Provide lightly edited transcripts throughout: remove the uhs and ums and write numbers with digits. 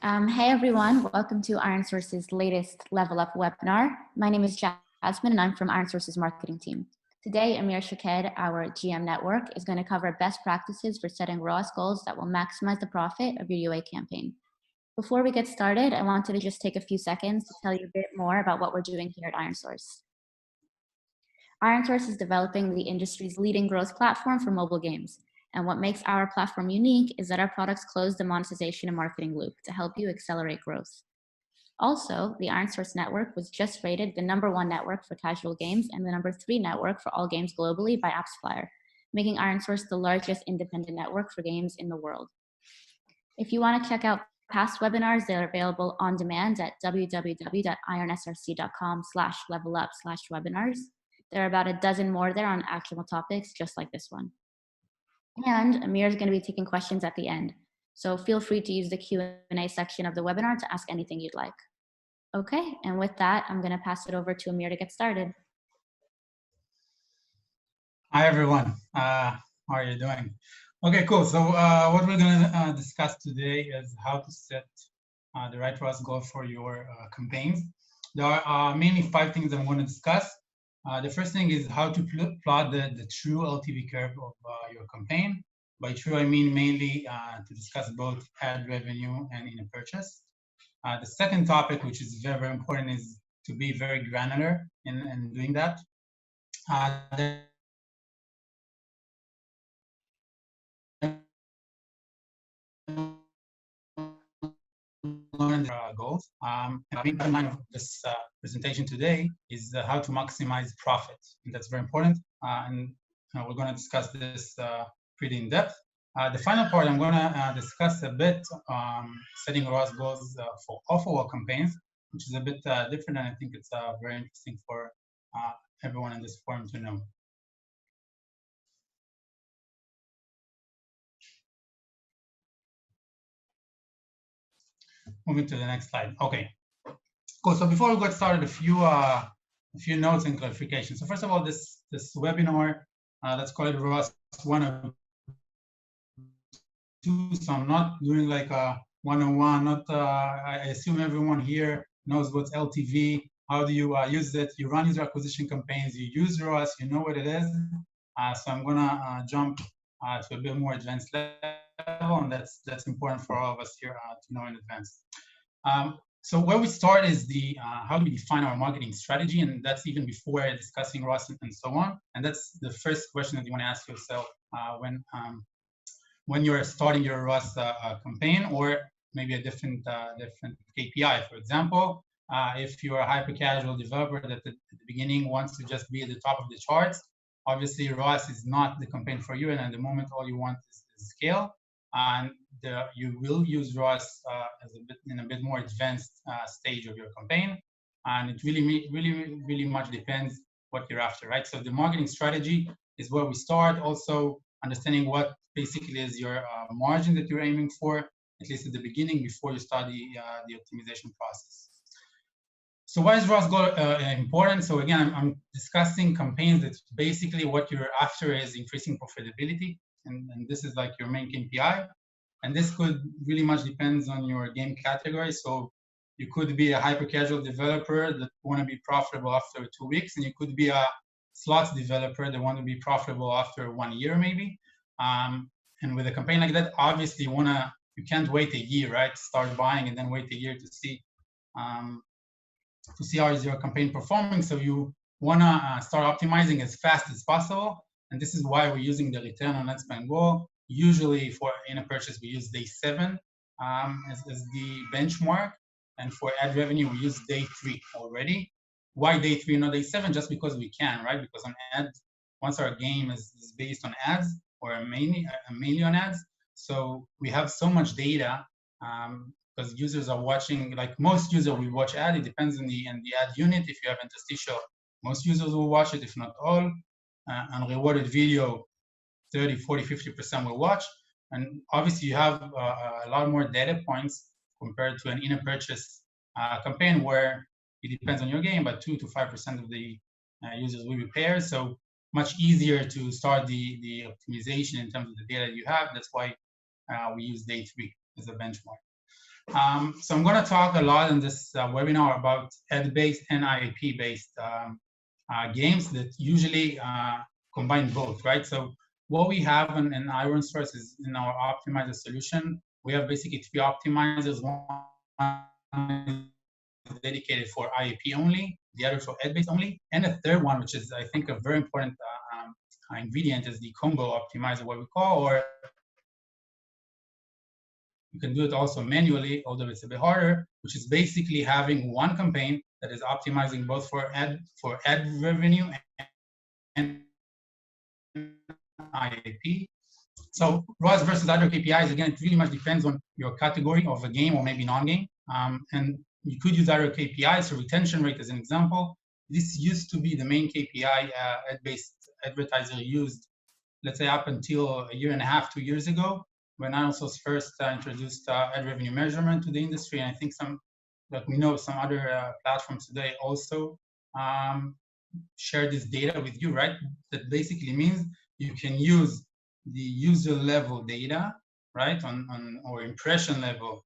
Hey everyone, welcome to ironSource's latest Level Up webinar. My name is Jasmine and I'm from ironSource's marketing team. Today, Amir Shaked, our GM network, is going to cover best practices for setting ROAS goals that will maximize the profit of your UA campaign. Before we get started, I wanted to just take a few seconds to tell you a bit more about what we're doing here at ironSource. ironSource is developing the industry's leading growth platform for mobile games. And what makes our platform unique is that our products close the monetization and marketing loop to help you accelerate growth. Also, the ironSource network was just rated the #1 network for casual games and the #3 network for all games globally by AppsFlyer, making ironSource the largest independent network for games in the world. If you want to check out past webinars, they're available on demand at www.ironsrc.com/levelup/webinars. There are about a dozen more there on actionable topics just like this one. And Amir is going to be taking questions at the end. So feel free to use the Q&A section of the webinar to ask anything you'd like. Okay, and with that, I'm going to pass it over to Amir to get started. Hi, everyone. How are you doing? Okay, cool. So what we're going to discuss today is how to set the right ROAS goal for your campaigns. There are mainly 5 things I'm going to discuss. The first thing is how to plot the true LTV curve of your campaign. By true, I mean mainly to discuss both ad revenue and in a purchase. The second topic, which is very, very important, is to be very granular in doing that. Goals. And the main line of this presentation today is how to maximize profit. And that's very important. And we're going to discuss this pretty in depth. The final part, I'm going to discuss a bit setting ROAS goals for off-wall campaigns, which is a bit different, and I think it's very interesting for everyone in this forum to know. Moving to the next slide. Okay, cool. So before we get started, a few notes and clarifications. So first of all, this webinar, let's call it ROAS 102. So I'm not doing like a 101. I assume everyone here knows what's LTV. How do you use it? You run user acquisition campaigns. You use ROAS. You know what it is. So I'm gonna jump to a bit more advanced level, and that's important for all of us here to know in advance. So where we start is the how do we define our marketing strategy, and that's even before discussing ROAS and so on. And that's the first question that you want to ask yourself when you're starting your ROAS campaign, or maybe a different KPI. For example, if you're a hyper-casual developer that at the beginning wants to just be at the top of the charts, obviously ROAS is not the campaign for you, and at the moment all you want is scale. And you will use ROAS in a bit more advanced stage of your campaign, and it really much depends what you're after, right? So the marketing strategy is where we start. Also understanding what basically is your margin that you're aiming for, at least at the beginning, before you start the optimization process. So why is ROAS goal important? So again, I'm discussing campaigns that basically what you're after is increasing profitability. And this is like your main KPI. And this could really much depends on your game category. So you could be a hyper-casual developer that want to be profitable after 2 weeks, and you could be a slots developer that want to be profitable after 1 year maybe. And with a campaign like that, obviously you can't wait a year, right? Start buying and then wait a year to see how is your campaign performing. So you want to start optimizing as fast as possible. And this is why we're using the return on ad spend goal. Usually for in a purchase, we use day 7 as the benchmark. And for ad revenue, we use day 3 already. Why day 3, not day 7? Just because we can, right? Because on ads, once our game is based on ads, or mainly on ads, so we have so much data because users are watching, like most users will watch ad. It depends on the ad unit. If you have interstitial, most users will watch it, if not all. Unrewarded video, 30, 40, 50% will watch. And obviously you have a lot more data points compared to an in-a-purchase campaign where it depends on your game, but 2 to 5% of the users will be pairs. So much easier to start the optimization in terms of the data you have. That's why we use day 3 as a benchmark. So I'm going to talk a lot in this webinar about ad-based and IAP-based games that usually combine both, right? So what we have in ironSource is in our optimizer solution, we have basically 3 optimizers. One is dedicated for IAP only, the other for ad-based only, and a third one, which is I think a very important ingredient, is the combo optimizer, what we call, or you can do it also manually, although it's a bit harder, which is basically having one campaign that is optimizing both for ad revenue and IAP. So ROAS versus other KPIs, again, it really much depends on your category of a game or maybe non-game. And you could use other KPIs, so retention rate as an example. This used to be the main KPI ad-based advertiser used, let's say up until a year and a half, 2 years ago, when ironSource first introduced ad revenue measurement to the industry. And I think we know some other platforms today also share this data with you, right? That basically means you can use the user level data, right, or impression level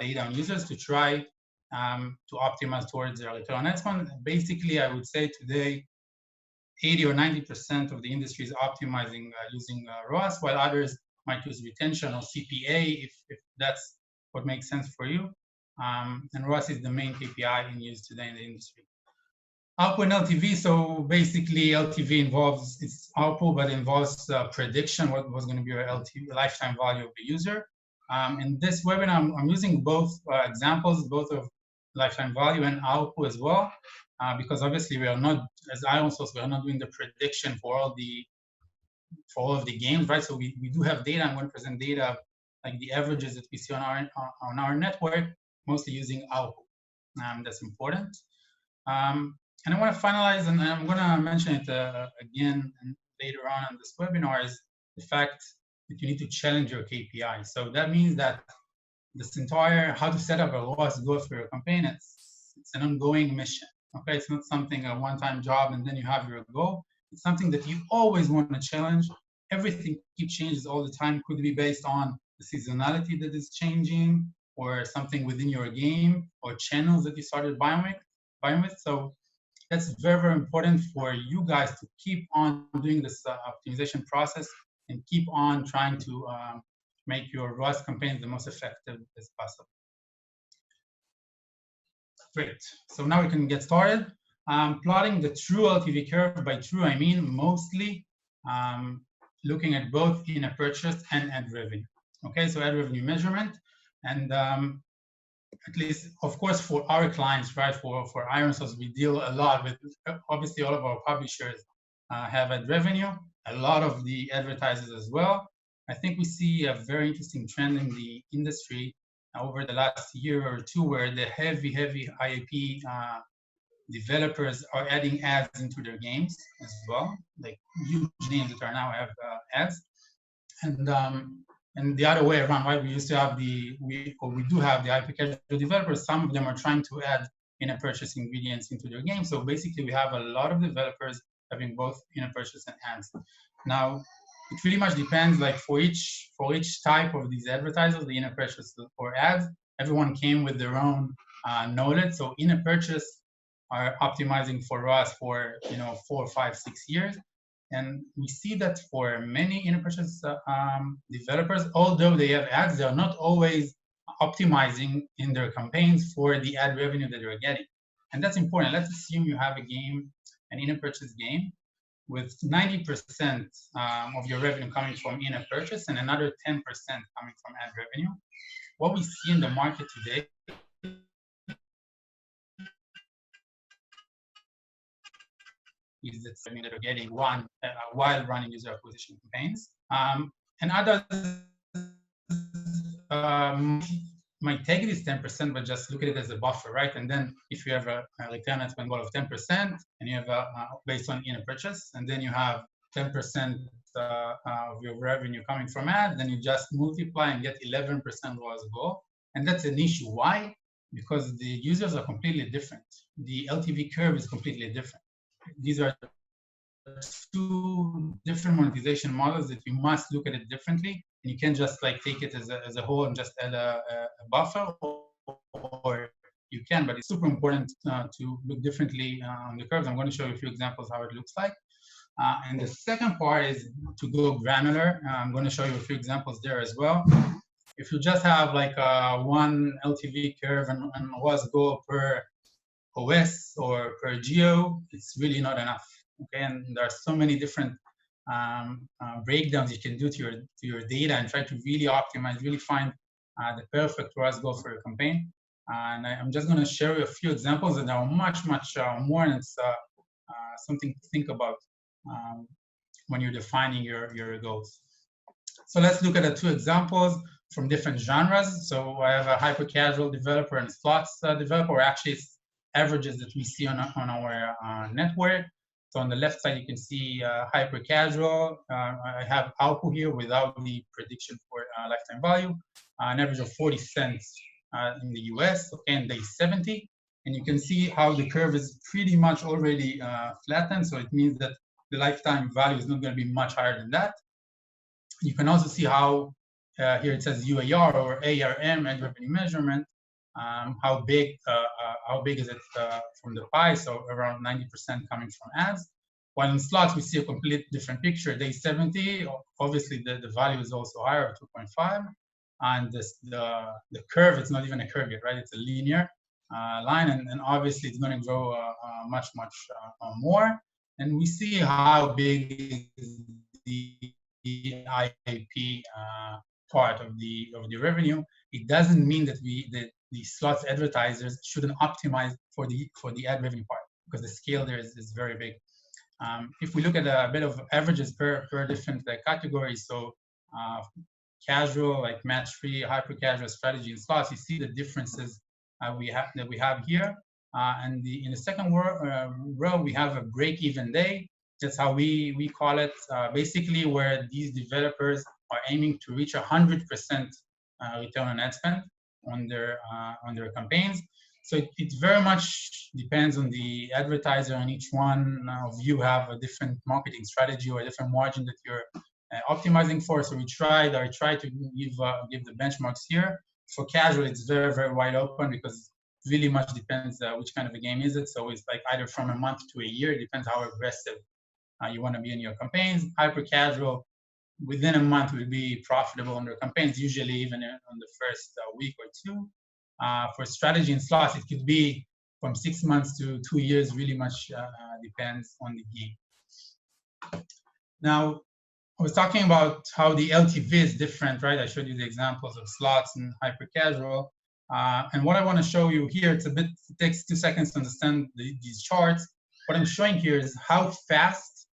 data on users to try to optimize towards their return on ad spend. Basically, I would say today, 80 or 90% of the industry is optimizing using ROAS, while others might use retention or CPA if that's what makes sense for you. And ROAS is the main KPI in use today in the industry. ARPU and LTV, so basically LTV involves, it's ARPU, but involves prediction, what was going to be your LTV, lifetime value of the user. In this webinar, I'm using both examples, both of lifetime value and ARPU as well, because obviously we are not, as ironSource, we are not doing the prediction for all of the games, right? So we do have data. I'm going to present data like the averages that we see on our network, mostly using ARPU. That's important. And I want to finalize, and I'm going to mention it again later on in this webinar, is the fact that you need to challenge your KPI. So that means that this entire how to set up a ROAS goal for your campaign, it's an ongoing mission. Okay, it's not something a one-time job and then you have your goal. It's something that you always want to challenge. Everything keeps changes all the time. Could be based on the seasonality that is changing, or something within your game, or channels that you started buying with. So that's very, very important for you guys to keep on doing this optimization process and keep on trying to make your ROAS campaigns the most effective as possible. Great. So now we can get started. Plotting the true LTV curve. By true, I mean mostly looking at both in-app purchase and ad revenue. Okay, so ad revenue measurement. And at least, of course, for our clients, right, for ironSource, we deal a lot with, obviously, all of our publishers have ad revenue, a lot of the advertisers as well. I think we see a very interesting trend in the industry over the last year or two, where the heavy IAP developers are adding ads into their games as well, like huge names that are now have ads. And the other way around, right? We used to have we do have the IP casual developers. Some of them are trying to add in-app purchase ingredients into their game. So basically, we have a lot of developers having both in-app purchase and ads. Now, it really much depends. Like for each type of these advertisers, the in-app purchase or ads, everyone came with their own knowledge. So in-app purchase are optimizing for ROAS for 4, 5, 6 years. And we see that for many in-app purchase developers, although they have ads, they are not always optimizing in their campaigns for the ad revenue that they're getting. And that's important. Let's assume you have a game, an in-app purchase game, with 90% of your revenue coming from in-app purchase and another 10% coming from ad revenue. What we see in the market today is that they're getting while running user acquisition campaigns. And others might take this 10%, but just look at it as a buffer, right? And then if you have a return on spend goal of 10%, and you have based on in-app purchase, and then you have 10% of your revenue coming from ads, then you just multiply and get 11% ROAS goal. And that's an issue. Why? Because the users are completely different. The LTV curve is completely different. These are two different monetization models that you must look at it differently. And you can't just like take it as a whole and just add a buffer, or you can, but it's super important to look differently on the curves. I'm going to show you a few examples how it looks like. And the second part is to go granular. I'm going to show you a few examples there as well. If you just have like one LTV curve and ROAS goal per OS or per geo, it's really not enough. Okay, and there are so many different breakdowns you can do to your data and try to really optimize, really find the perfect ROAS goal for your campaign. And I'm just going to share you a few examples that are much more, and it's something to think about when you're defining your goals. So let's look at the two examples from different genres. So I have a hyper casual developer and slots developer, or actually it's averages that we see on our network. So on the left side, you can see hyper casual. I have output here without the prediction for lifetime value, an average of 40 cents in the US, okay, and day 70. And you can see how the curve is pretty much already flattened. So it means that the lifetime value is not going to be much higher than that. You can also see how here it says UAR or ARM, ad revenue measurement. How big is it from the pie? So around 90% coming from ads. While in slots, we see a complete different picture. Day 70, obviously the value is also higher of 2.5. And the curve, it's not even a curve yet, right? It's a linear line, and obviously it's going to grow much more. And we see how big is the IAP part of the revenue. It doesn't mean that the slots advertisers shouldn't optimize for the ad revenue part, because the scale there is very big. If we look at a bit of averages per different categories, so casual, like match-free, hyper-casual strategy and slots, you see the differences we have here. And in the second row, we have a break-even day. That's how we call it. Basically, where these developers are aiming to reach 100% return on ad spend on their campaigns. So it very much depends on the advertiser, and each one of you have a different marketing strategy or a different margin that you're optimizing for. So I try to give the benchmarks here. For casual, it's very wide open, because it really much depends which kind of a game is it. So it's like either from a month to a year. It depends how aggressive you want to be in your campaigns. Hyper casual, within a month will be profitable on their campaigns, usually even on the first week or two. For strategy and slots, it could be from 6 months to 2 years, really much depends on the game. Now, I was talking about how the LTV is different, right? I showed you the examples of slots and hyper casual. And what I want to show you here, it takes 2 seconds to understand these charts. What I'm showing here is how fast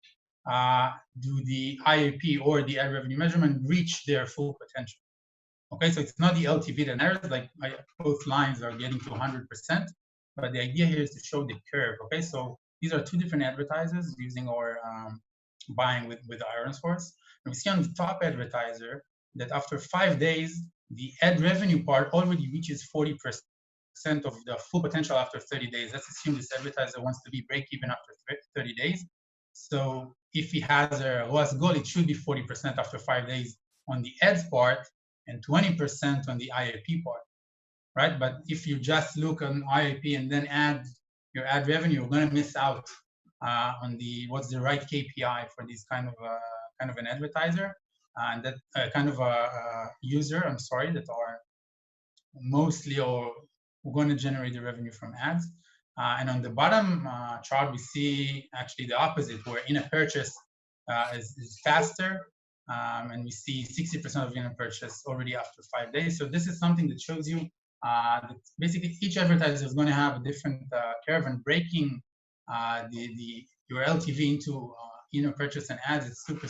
do the IAP or the ad revenue measurement reach their full potential. Okay, so it's not the LTV that matters, like both lines are getting to 100%, but the idea here is to show the curve. Okay, so these are two different advertisers using our buying with ironSource. And we see on the top advertiser that after 5 days, the ad revenue part already reaches 40% of the full potential after 30 days. Let's assume this advertiser wants to be break even after 30 days. So if he has a ROAS goal, it should be 40% after 5 days on the ads part and 20% on the IAP part, right? But if you just look on IAP and then add your ad revenue, you're going to miss out on what's the right KPI for this kind of an advertiser and that kind of a user. That are mostly or we're going to generate the revenue from ads. And on the bottom chart, we see actually the opposite, where in a purchase is faster. And we see 60% of in-app purchase already after 5 days. So this is something that shows you that basically each advertiser is going to have a different curve, and breaking your LTV into in-app purchase and ads is super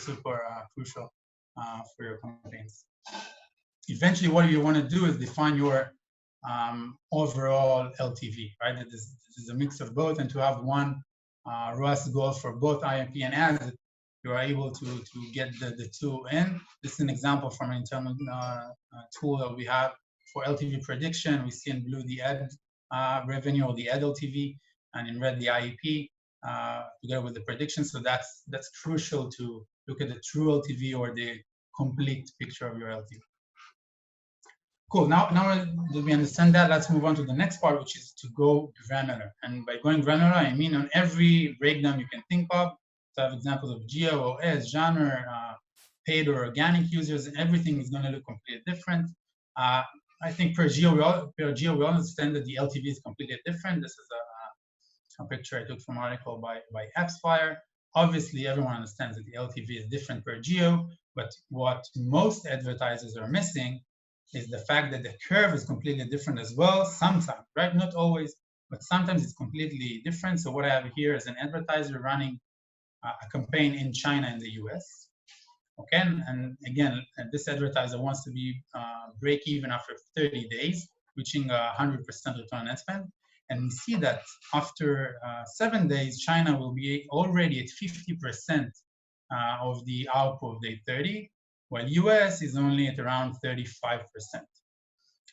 crucial for your campaigns. Eventually, what you want to do is define your overall LTV, right? This is a mix of both, and to have one ROAS goal for both IAP and ads, you are able to get the two in. This is an example from an internal tool that we have for LTV prediction. We see in blue the ad revenue or the ad LTV, and in red the IAP together with the prediction. So that's crucial to look at the true LTV or the complete picture of your LTV. Cool. Now that we understand that, let's move on to the next part, which is to go granular. And by going granular, I mean on every breakdown you can think of. So I have examples of geo, OS, genre, paid or organic users, and everything is going to look completely different. I think per geo, we all understand that the LTV is completely different. This is a picture I took from an article by AppsFire. Obviously, everyone understands that the LTV is different per geo, but what most advertisers are missing is the fact that the curve is completely different as well, sometimes, right? Not always, but sometimes it's completely different. So what I have here is an advertiser running a campaign in China and the US. Okay, and again, this advertiser wants to be break even after 30 days, reaching 100% return on ad spend. And we see that after 7 days, China will be already at 50% of the output of day 30, while US is only at around 35%.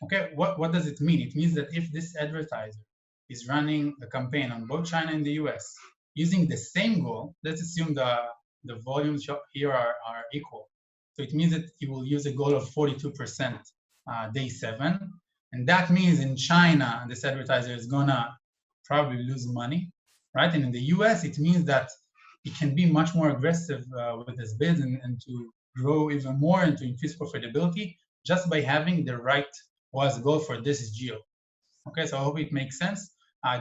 Okay, what does it mean? It means that if this advertiser is running a campaign on both China and the US using the same goal, let's assume the volumes here are equal. So it means that he will use a goal of 42% day 7. And that means in China, this advertiser is gonna probably lose money, right? And in the US, it means that it can be much more aggressive with his bids and to grow even more and to increase profitability just by having the right ROAS goal for this geo. Okay, so I hope it makes sense.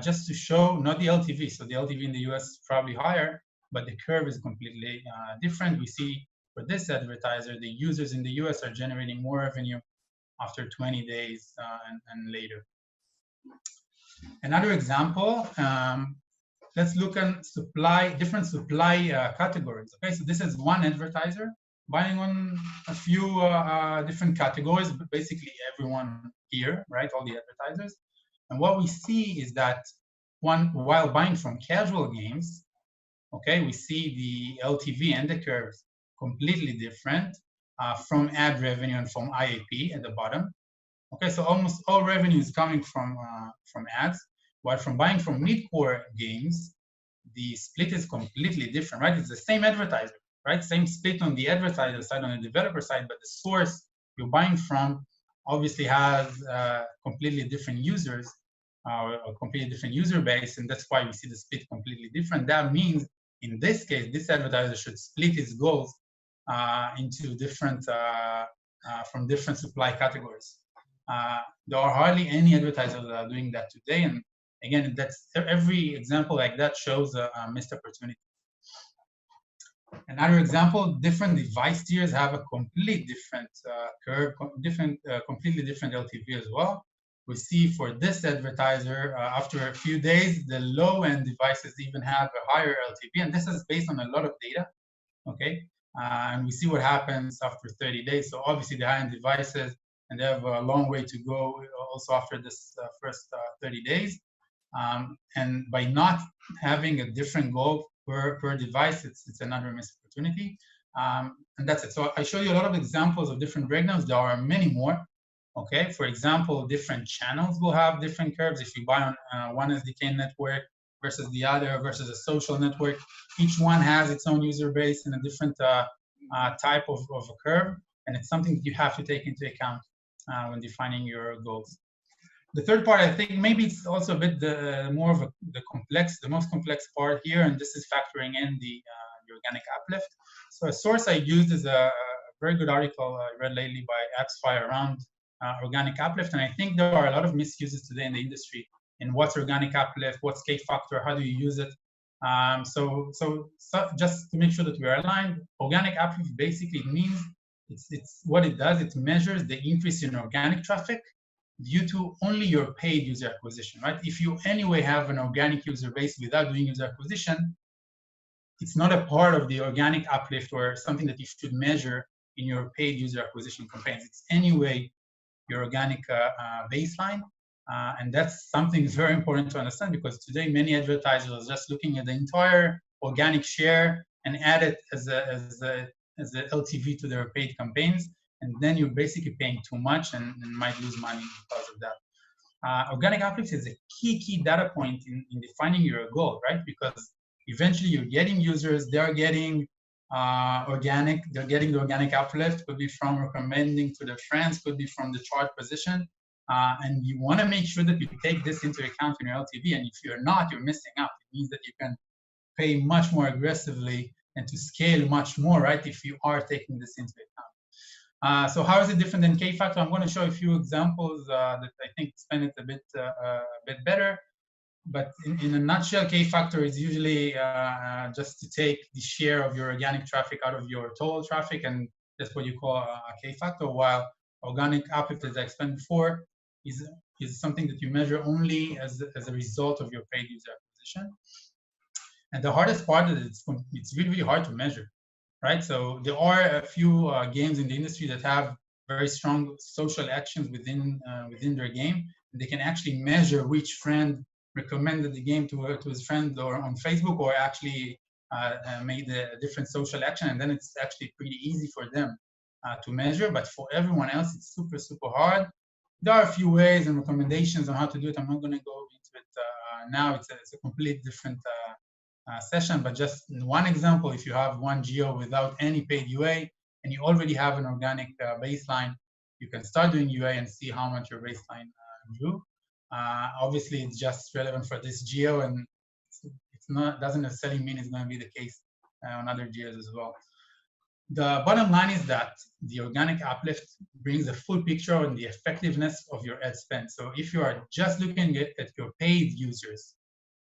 Just to show, not the LTV. So the LTV in the US is probably higher, but the curve is completely different. We see for this advertiser, the users in the US are generating more revenue after 20 days and later. Another example, let's look at different supply categories. Okay, so this is one advertiser buying on a few different categories, but basically everyone here, right, all the advertisers. And what we see is that while buying from casual games, okay, we see the LTV and the curves completely different from ad revenue and from IAP at the bottom. Okay, so almost all revenue is coming from ads, while from buying from mid-core games, the split is completely different, right? It's the same advertiser, right? Same split on the advertiser side, on the developer side, but the source you're buying from obviously has completely different users, a completely different user base, and that's why we see the split completely different. That means in this case, this advertiser should split his goals into different, from different supply categories. There are hardly any advertisers that are doing that today. And again, that's every example like that shows a missed opportunity. Another example, different device tiers have a completely different curve, completely different LTV as well. We see for this advertiser, after a few days, the low-end devices even have a higher LTV, and this is based on a lot of data, okay? And we see what happens after 30 days. So obviously the high-end devices, and they have a long way to go also after this first 30 days. And by not having a different goal per device, it's another missed opportunity. And that's it. So I show you a lot of examples of different breakdowns. There are many more. Okay, for example, different channels will have different curves. If you buy on one SDK network versus the other versus a social network, each one has its own user base and a different type of a curve. And it's something that you have to take into account when defining your goals. The third part, I think maybe it's also a bit the most complex part here, and this is factoring in the organic uplift. So a source I used is a very good article I read lately by AppsFire around organic uplift, and I think there are a lot of misuses today in the industry in what's organic uplift, what's K-factor, how do you use it. So just to make sure that we are aligned, organic uplift basically means it's what it does. It measures the increase in organic traffic due to only your paid user acquisition, right? If you anyway have an organic user base without doing user acquisition, it's not a part of the organic uplift or something that you should measure in your paid user acquisition campaigns. It's anyway your organic baseline. And that's something very important to understand, because today many advertisers are just looking at the entire organic share and add it as a LTV to their paid campaigns. And then you're basically paying too much and might lose money because of that. Organic uplift is a key data point in defining your goal, right? Because eventually you're getting users, they're getting organic, they're getting the organic uplift, could be from recommending to their friends, could be from the chart position. And you want to make sure that you take this into account in your LTV. And if you're not, you're missing out. It means that you can pay much more aggressively and to scale much more, right, if you are taking this into account. So how is it different than K-factor? I'm going to show a few examples that I think explain it a bit better. But in a nutshell, K-factor is usually just to take the share of your organic traffic out of your total traffic, and that's what you call a K-factor, while organic uplift, as I explained before, is something that you measure only as a result of your paid user acquisition. And the hardest part is it's really, really hard to measure, right? So there are a few games in the industry that have very strong social actions within their game. And they can actually measure which friend recommended the game to his friend or on Facebook, or actually made a different social action. And then it's actually pretty easy for them to measure. But for everyone else, it's super, super hard. There are a few ways and recommendations on how to do it. I'm not going to go into it now. It's a complete different session, but just one example, if you have one geo without any paid UA and you already have an organic baseline, you can start doing UA and see how much your baseline grew. Obviously, it's just relevant for this geo, and it's not doesn't necessarily mean it's going to be the case on other geos as well. The bottom line is that the organic uplift brings a full picture on the effectiveness of your ad spend. So if you are just looking at your paid users,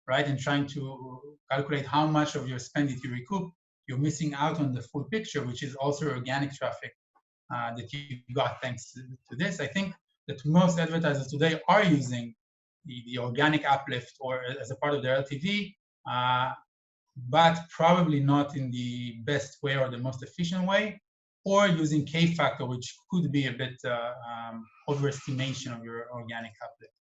right, and trying to calculate how much of your spend did you recoup, you're missing out on the full picture, which is also organic traffic that you got thanks to this. I think that most advertisers today are using the organic uplift or as a part of their LTV, but probably not in the best way or the most efficient way, or using K-factor, which could be a bit overestimation of your organic uplift.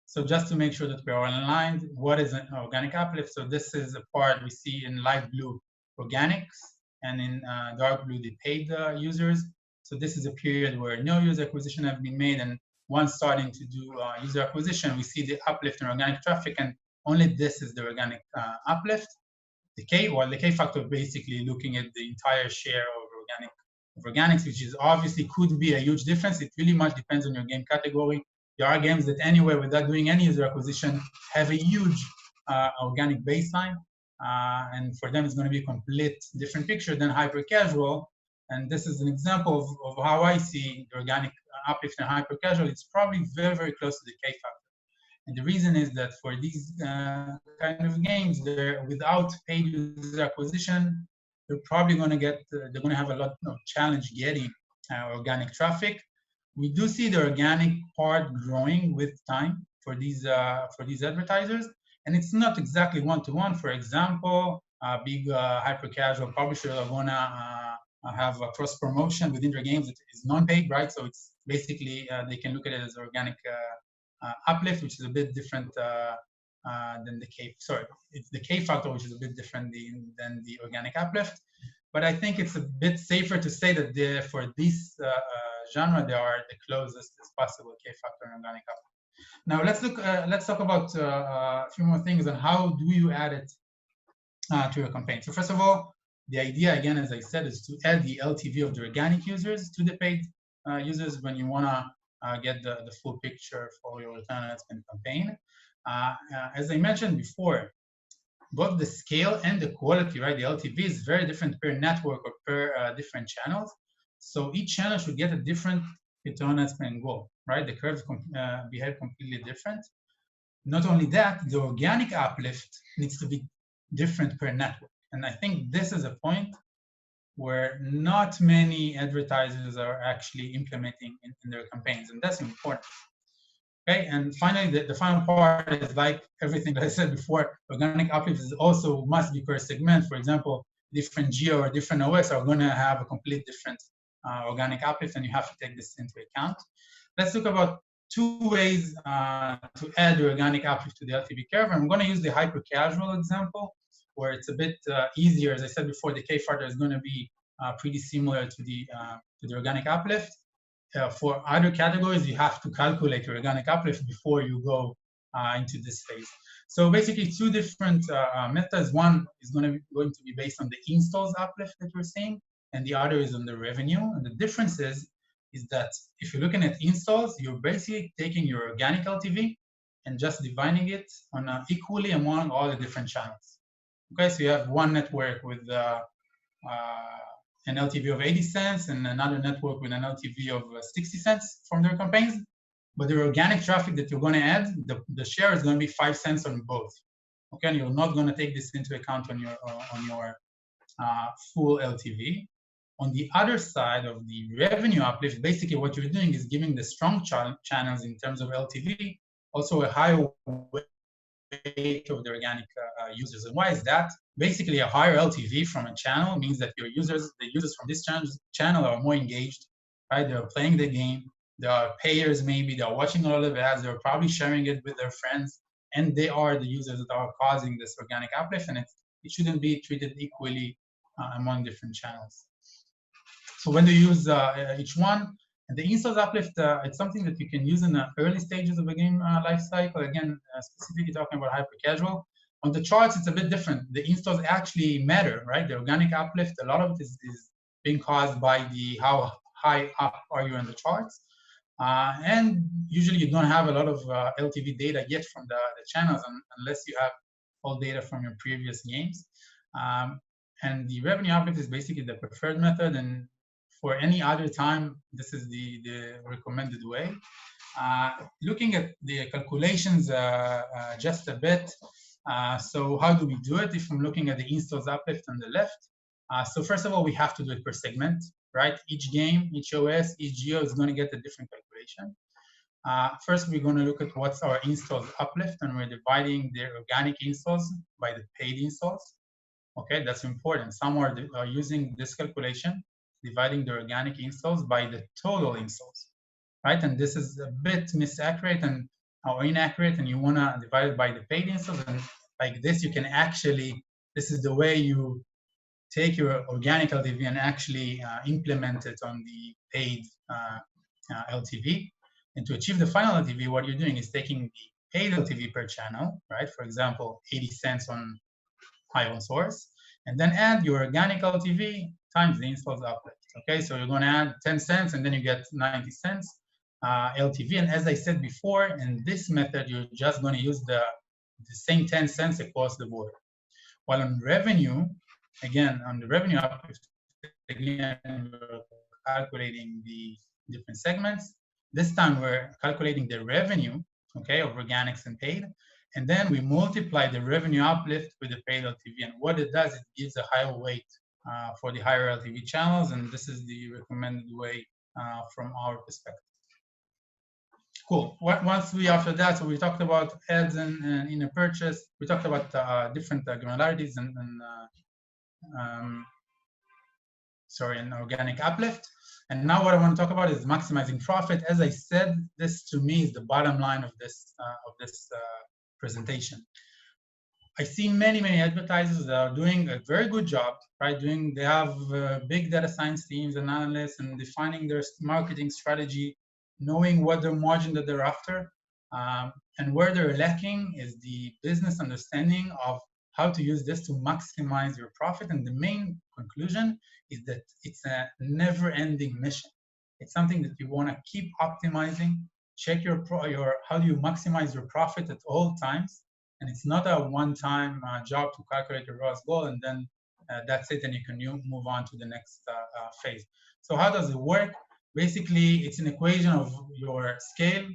So just to make sure that we're all aligned, what is an organic uplift? So this is a part we see in light blue, organics, and in dark blue, the paid users. So this is a period where no user acquisition have been made, and once starting to do user acquisition, we see the uplift in organic traffic, and only this is the organic uplift. The K-factor basically looking at the entire share of organics, which is obviously could be a huge difference. It really much depends on your game category. There are games that anyway, without doing any user acquisition, have a huge organic baseline. And for them, it's going to be a complete different picture than hyper casual. And this is an example of how I see the organic uplift and hyper casual. It's probably very, very close to the K factor. And the reason is that for these kind of games, they're without paid user acquisition, they're probably going to get, they're going to have a lot of challenge getting organic traffic. We do see the organic part growing with time for these advertisers, and it's not exactly one-to-one. For example, big hyper-casual publishers are gonna have a cross promotion within their games that is non-paid, right? So it's basically they can look at it as organic uplift, which is a bit different than the K. Sorry, it's the K factor, which is a bit different than the organic uplift. But I think it's a bit safer to say that for this genre, they are the closest as possible, K factor and organic uplift. Now let's talk about a few more things on how do you add it to your campaign. So first of all, the idea again, as I said, is to add the LTV of the organic users to the paid users when you wanna get the full picture for your return on ad spend campaign. As I mentioned before, both the scale and the quality, right? The LTV is very different per network or per different channels. So each channel should get a different return on ad spend goal, right? The curves behave completely different. Not only that, the organic uplift needs to be different per network. And I think this is a point where not many advertisers are actually implementing in their campaigns, and that's important. Okay, and finally, the final part is like everything that I said before, organic uplift is also must be per segment. For example, different geo or different OS are going to have a complete different organic uplift, and you have to take this into account. Let's talk about two ways to add the organic uplift to the LTV curve. I'm going to use the hyper casual example, where it's a bit easier. As I said before, the K factor is going to be pretty similar to the organic uplift. For other categories, you have to calculate your organic uplift before you go into this phase. So basically, two different methods. One is going to be based on the installs uplift that we're seeing, and the other is on the revenue. And the difference is that if you're looking at installs, you're basically taking your organic LTV and just dividing it on equally among all the different channels. Okay, so you have one network with an LTV of 80 cents and another network with an LTV of 60 cents from their campaigns. But the organic traffic that you're going to add, the share is going to be 5 cents on both. Okay, and you're not going to take this into account on your full LTV. On the other side of the revenue uplift, basically what you're doing is giving the strong channels in terms of LTV also a higher weight of the organic users. And why is that? Basically, a higher LTV from a channel means that the users from this channel are more engaged, right? They're playing the game. There are payers, maybe they're watching a lot of ads. They're probably sharing it with their friends, and they are the users that are causing this organic uplift. And it shouldn't be treated equally among different channels. So when you use each one, and the installs uplift, it's something that you can use in the early stages of a game life cycle. Again, specifically talking about hyper casual. On the charts, it's a bit different. The installs actually matter, right? The organic uplift, a lot of it is being caused by how high up are you in the charts. And usually you don't have a lot of LTV data yet from the channels unless you have all data from your previous games. And the revenue uplift is basically the preferred method. And for any other time, this is the recommended way. Looking at the calculations just a bit. So how do we do it? If I'm looking at the installs uplift on the left. So first of all, we have to do it per segment, right? Each game, each OS, each geo is going to get a different calculation. First, we're going to look at what's our installs uplift, and we're dividing the organic installs by the paid installs. Okay, that's important. Some are using this calculation, dividing the organic installs by the total installs, right? And this is a bit inaccurate, and you want to divide it by the paid installs. And like this, you can actually, this is the way you take your organic LTV and actually implement it on the paid LTV. And to achieve the final LTV, what you're doing is taking the paid LTV per channel, right? For example, 80 cents on ironSource, and then add your organic LTV times the installs uplift. Okay, so you're going to add 10 cents and then you get 90 cents LTV. And as I said before, in this method, you're just going to use the same 10 cents across the board. While on revenue, again, on the revenue uplift, again, we're calculating the different segments. This time we're calculating the revenue, okay, of organics and paid. And then we multiply the revenue uplift with the paid LTV. And what it does, it gives a higher weight for the higher LTV channels. And this is the recommended way from our perspective. Cool. Once after that, so we talked about ads and in a purchase. We talked about different granularities and organic uplift. And now what I want to talk about is maximizing profit. As I said, this to me is the bottom line of this presentation. I see many advertisers that are doing a very good job, right? They have big data science teams and analysts and defining their marketing strategy, knowing what their margin that they're after. And where they're lacking is the business understanding of how to use this to maximize your profit. And the main conclusion is that it's a never-ending mission. It's something that you want to keep optimizing. Check how do you maximize your profit at all times. And it's not a one-time job to calculate your ROAS goal and then that's it, and you can move on to the next phase. So how does it work? Basically, it's an equation of your scale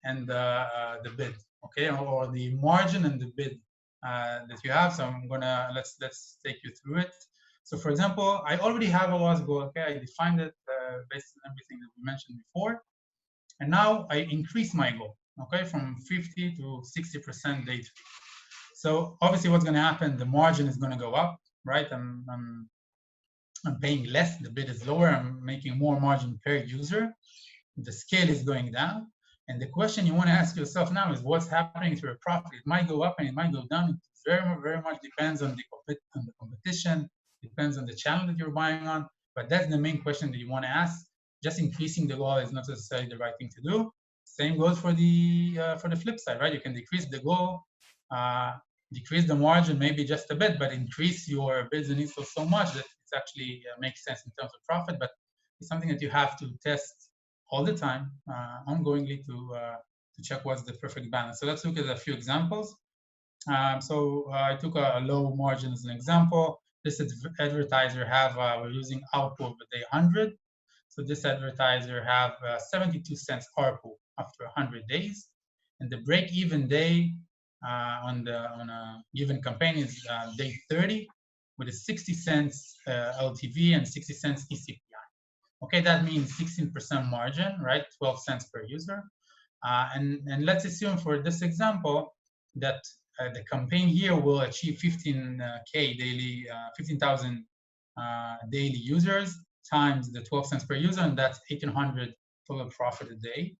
and the bid, okay, or the margin and the bid that you have. So I'm gonna let's take you through it. So for example, I already have a ROAS goal. Okay, I defined it based on everything that we mentioned before, and now I increase my goal. Okay, from 50 to 60% day 3. So obviously, what's going to happen? The margin is going to go up, right? I'm paying less. The bid is lower. I'm making more margin per user. The scale is going down. And the question you want to ask yourself now is, what's happening to your profit? It might go up and it might go down. It very much depends on the competition. Depends on the channel that you're buying on. But that's the main question that you want to ask. Just increasing the goal is not necessarily the right thing to do. same goes for the flip side, right? You can decrease the goal, decrease the margin maybe just a bit, but increase your bids and installs so much that it actually makes sense in terms of profit. But it's something that you have to test all the time, ongoingly, to check what's the perfect balance. So let's look at a few examples. So I took a low margin as an example. This advertiser have, we're using ARPU of the day 100. So this advertiser have 72 cents ARPU after 100 days. And the break-even day on a given campaign is day 30 with a 60 cents LTV and 60 cents eCPI. Okay, that means 16% margin, right? 12 cents per user. And let's assume for this example that the campaign here will achieve 15K daily, 15,000 daily users times the 12 cents per user, and that's 1,800 total profit a day.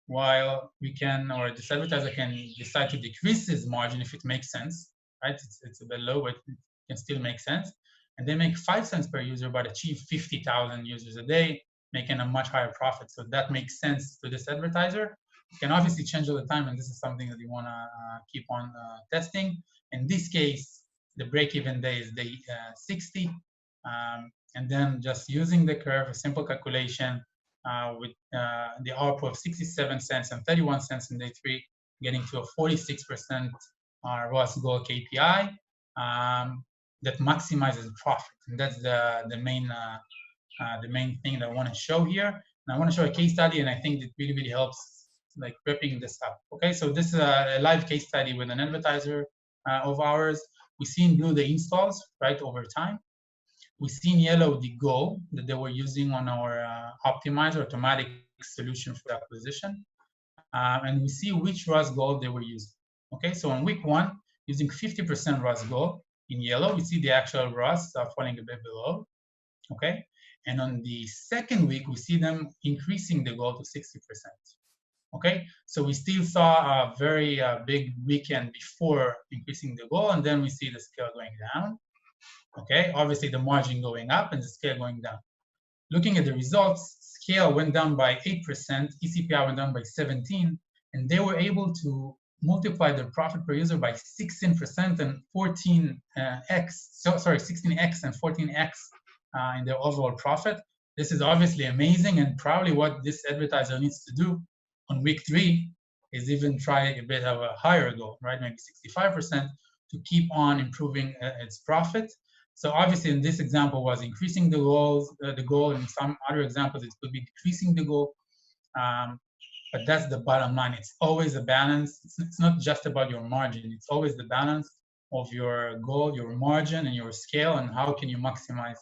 While we can, or this advertiser can decide to decrease his margin if it makes sense, right? It's a bit low, but it can still make sense. And they make 5 cents per user, but achieve 50,000 users a day, making a much higher profit. So that makes sense to this advertiser. You can obviously change all the time, and this is something that you want to keep on testing. In this case, the break-even day is day 60. And then just using the curve, a simple calculation with the ARPU of 67 cents and 31 cents in day 3, getting to a 46% ROAS goal KPI that maximizes profit. And that's the main thing that I want to show here. And I want to show a case study, and I think it really, really helps like prepping this up. Okay, so this is a live case study with an advertiser of ours. We see in blue the installs, right, over time. We see in yellow the goal that they were using on our optimizer automatic solution for acquisition. And we see which ROAS goal they were using. Okay, so on week 1, using 50% ROAS goal in yellow, we see the actual ROAS falling a bit below. Okay, and on the second week, we see them increasing the goal to 60%. Okay, so we still saw a very big weekend before increasing the goal, and then we see the scale going down. Okay, obviously the margin going up and the scale going down. Looking at the results, scale went down by 8%, eCPI went down by 17%, and they were able to multiply their profit per user by 16% and 16x and 14x in their overall profit. This is obviously amazing, and probably what this advertiser needs to do on week 3 is even try a bit of a higher goal, right? Maybe 65% to keep on improving its profit. So obviously in this example was increasing the goal. In some other examples, it could be decreasing the goal. But that's the bottom line. It's always a balance. It's not just about your margin. It's always the balance of your goal, your margin, and your scale, and how can you maximize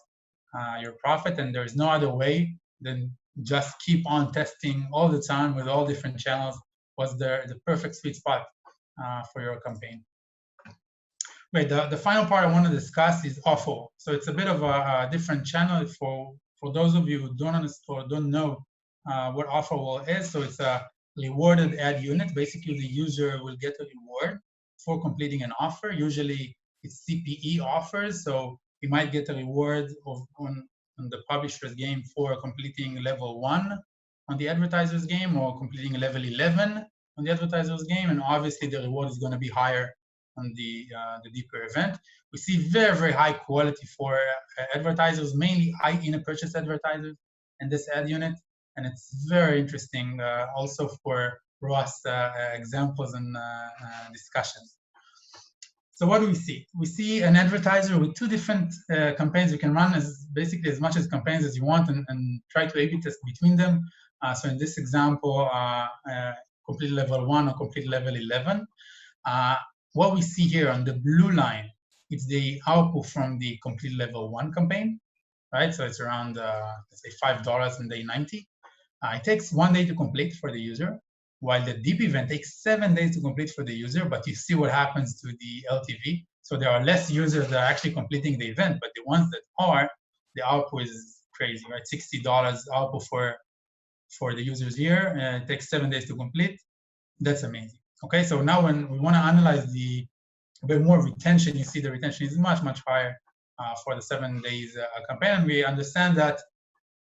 your profit. And there's no other way than just keep on testing all the time with all different channels. What's the perfect sweet spot for your campaign. Wait, the final part I want to discuss is offers. So it's a bit of a different channel for those of you who don't understand or don't know what offers is. So it's a rewarded ad unit. Basically, the user will get a reward for completing an offer. Usually, it's CPE offers. So you might get a reward on the publisher's game for completing level 1 on the advertiser's game, or completing level 11 on the advertiser's game. And obviously, the reward is going to be higher on the deeper event. We see very, very high quality for advertisers, mainly in-app purchase advertisers in this ad unit. And it's very interesting also for ROAS examples and discussions. So what do we see? We see an advertiser with 2 different campaigns. You can run basically as much as campaigns as you want and try to A/B test between them. So in this example, complete level 1 or complete level 11. What we see here on the blue line, it's the output from the complete level 1 campaign, right? So it's around, let's say $5 in day 90. It takes 1 day to complete for the user, while the deep event takes 7 days to complete for the user, but you see what happens to the LTV. So there are less users that are actually completing the event, but the ones that are, the output is crazy, right? $60 output for the users here, and it takes 7 days to complete. That's amazing. Okay, so now when we want to analyze a bit more retention, you see the retention is much, much higher for the 7 days campaign. And we understand that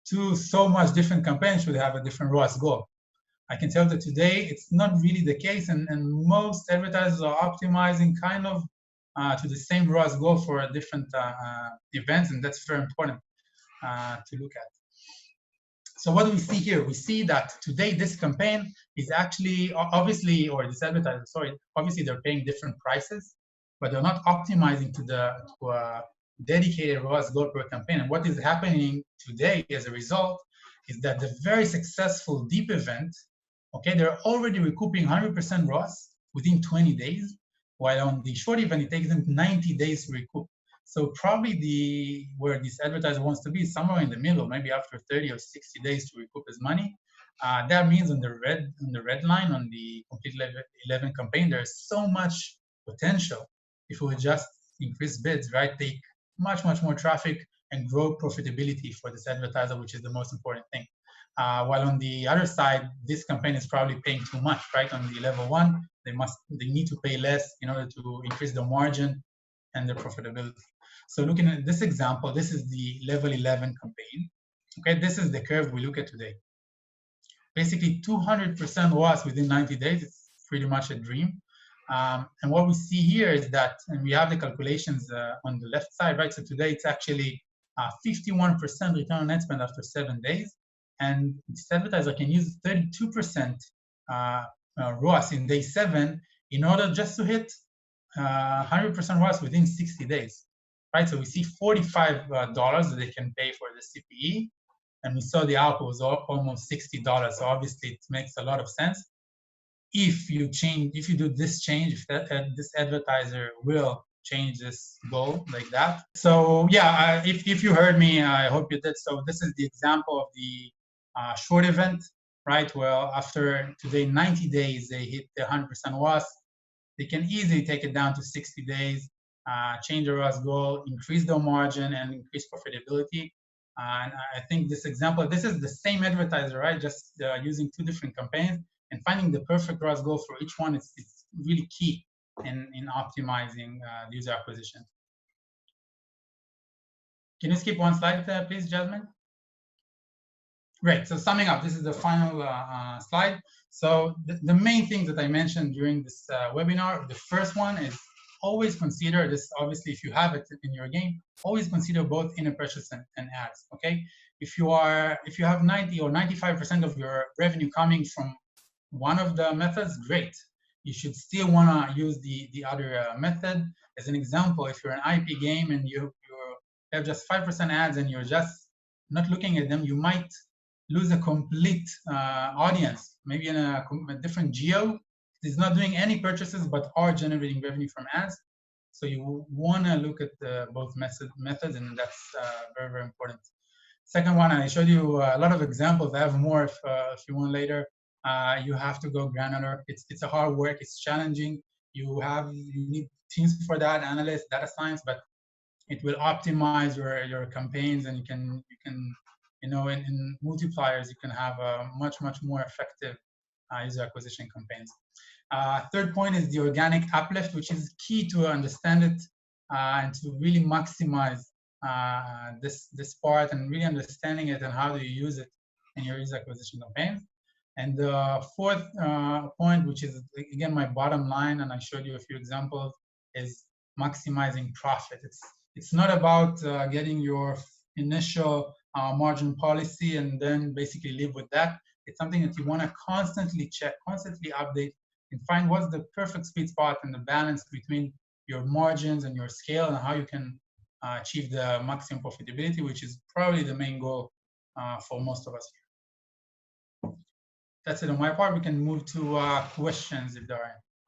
2 so much different campaigns should have a different ROAS goal. I can tell that today it's not really the case, and most advertisers are optimizing kind of to the same ROAS goal for different events, and that's very important to look at. So what do we see here? We see that today this campaign is actually obviously, or this advertiser, sorry, obviously they're paying different prices, but they're not optimizing to a dedicated ROAS goal per campaign. And what is happening today as a result is that the very successful deep event, okay, they're already recouping 100% ROAS within 20 days, while on the short event, it takes them 90 days to recoup. So probably where this advertiser wants to be is somewhere in the middle, maybe after 30 or 60 days to recoup his money. That means on the red line, on the complete 11 campaign, there's so much potential if we would just increase bids, right? Take much more traffic and grow profitability for this advertiser, which is the most important thing. While on the other side, this campaign is probably paying too much, right? On the level 1, they need to pay less in order to increase the margin and the profitability. So looking at this example, this is the level 11 campaign. Okay, this is the curve we look at today. Basically 200% ROAS within 90 days. It's pretty much a dream. And what we see here is that, and we have the calculations on the left side, right? So today it's actually 51% return on ad spend after 7 days. And this advertiser can use 32% ROAS in day 7 in order just to hit 100% ROAS within 60 days, right? So we see $45 that they can pay for the CPE, and we saw the output was almost $60. So obviously it makes a lot of sense. If you do this change, if this advertiser will change this goal like that. So yeah, if you heard me, I hope you did. So this is the example of the short event, right? Well, after today 90 days, they hit the 100% ROAS. They can easily take it down to 60 days, change the ROAS goal, increase the margin, and increase profitability. And I think this example, this is the same advertiser, right? Just using 2 different campaigns, and finding the perfect ROAS goal for each one is really key in optimizing user acquisition. Can you skip one slide, please, Jasmine? Great. So summing up, this is the final slide. So the main things that I mentioned during this webinar, the first one is always consider this. Obviously, if you have it in your game, always consider both in-app purchase and ads. Okay. If you have 90 or 95% of your revenue coming from one of the methods, great. You should still want to use the other method. As an example, if you're an IP game and you have just 5% ads and you're just not looking at them, you might lose a complete audience, maybe in a different geo. It's not doing any purchases, but are generating revenue from ads. So you want to look at both methods, and that's very, very important. Second one, I showed you a lot of examples. I have more if you want later. You have to go granular. It's a hard work. It's challenging. You need teams for that, analysts, data science, but it will optimize your campaigns, and you can in multipliers, you can have a much more effective user acquisition campaigns. Third point is the organic uplift, which is key to understand it and to really maximize this part, and really understanding it and how do you use it in your user acquisition campaigns. And the fourth point, which is again my bottom line, and I showed you a few examples, is maximizing profit. It's not about getting your initial margin policy and then basically live with that. It's something that you want to constantly check, constantly update, and find what's the perfect sweet spot and the balance between your margins and your scale, and how you can achieve the maximum profitability, which is probably the main goal for most of us here. That's it on my part. We can move to questions if there are any.